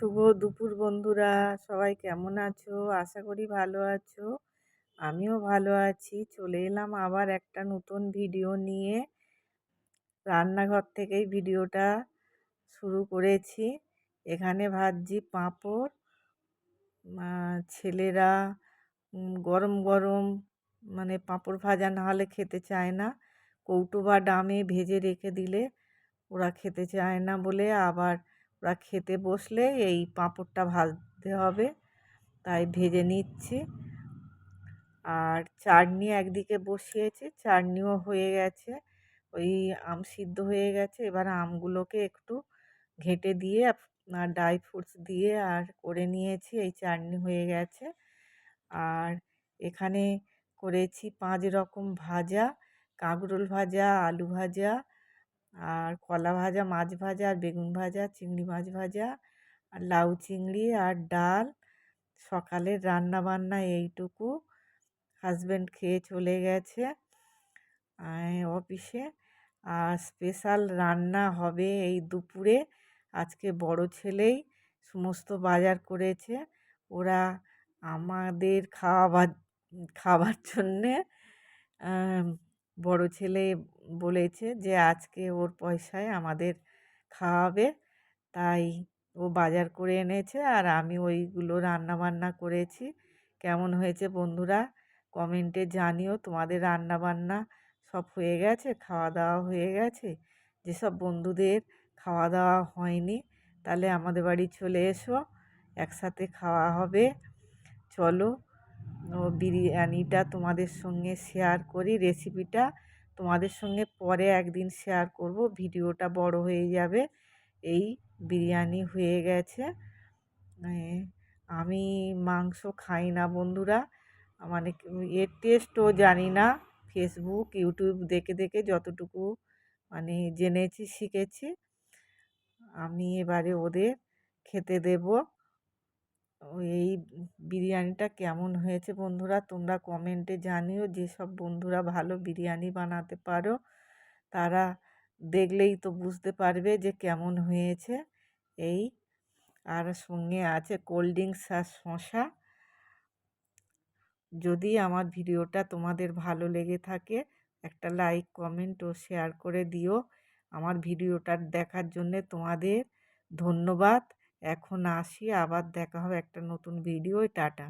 শুভ দুপুর বন্ধুরা, সবাই কেমন আছো? আশা করি ভালো আছো। আমিও ভালো আছি। চলে এলাম আবার একটা নতুন ভিডিও নিয়ে। রান্নাঘর থেকেই ভিডিওটা শুরু করেছি। এখানে ভাজছি পাঁপড়। ছেলেরা গরম গরম মানে পাঁপড় ভাজা না হলে খেতে চায় না। কৌটো বা ডামে ভেজে রেখে দিলে ওরা খেতে চায় না বলে আবার ওরা খেতে বসলে এই পাঁপড়টা ভাজতে হবে, তাই ভেজে নিচ্ছি। আর চাটনি একদিকে বসিয়েছি, চাটনিও হয়ে গেছে। ওই আম সিদ্ধ হয়ে গেছে, এবার আমগুলোকে একটু ঘেঁটে দিয়ে আর ড্রাই ফ্রুটস দিয়ে আর করে নিয়েছি, এই চাটনি হয়ে গেছে। আর এখানে করেছি 5 রকম ভাজা: কাঁকরোল ভাজা, আলু ভাজা, আর কলা ভাজা, মাছ ভাজা, আর বেগুন ভাজা, চিংড়ি মাছ ভাজা, আর লাউ চিংড়ি, আর ডাল। সকালের রান্না বান্না এইটুকু। হাজব্যান্ড খেয়ে চলে গেছে অফিসে। আর স্পেশাল রান্না হবে এই দুপুরে। আজকে বড় ছেলেই সমস্ত বাজার করেছে। ওরা আমাদের খাবার জন্যে বড় ছেলে বলেছে যে আজকে ওর পয়সায় আমাদের খাওয়াবে, তাই ও বাজার করে এনেছে আর আমি ওইগুলো রান্না বান্না করেছি। কেমন হয়েছে বন্ধুরা কমেন্টে জানিও। তোমাদের রান্না বান্না সব হয়ে গেছে, খাওয়া দাওয়া হয়ে গেছে? যেসব বন্ধুদের খাওয়া দাওয়া হয়নি, তাহলে আমাদের বাড়ি চলে এসো, একসাথে খাওয়া হবে। চলো বিরিয়ানিটা তোমাদের সঙ্গে শেয়ার করি। রেসিপিটা তোমাদের সঙ্গে পরে একদিন শেয়ার করব, ভিডিওটা বড় হয়ে যাবে। এই বিরিয়ানি হয়ে গেছে। আমি মাংস খাই না বন্ধুরা, মানে এর টেস্টও জানি না। ফেসবুক ইউটিউব দেখে দেখে যতটুকু মানে জেনেছি শিখেছি, আমি এবারে ওদের খেতে দেব। এই বিরিয়ানিটা কেমন হয়েছে বন্ধুরা তোমরা কমেন্টে জানিও। যেসব বন্ধুরা ভালো বিরিয়ানি বানাতে পারো তারা দেখলেই তো বুঝতে পারবে যে কেমন হয়েছে। এই আর সঙ্গে আছে কোল্ড ড্রিঙ্কস আর শসা। যদি আমার ভিডিওটা তোমাদের ভালো লেগে থাকে একটা লাইক, কমেন্ট ও শেয়ার করে দিও। আমার ভিডিওটা দেখার জন্যে তোমাদের ধন্যবাদ। এখন আসি, আবার দেখা হবে একটা নতুন ভিডিও। টাটা।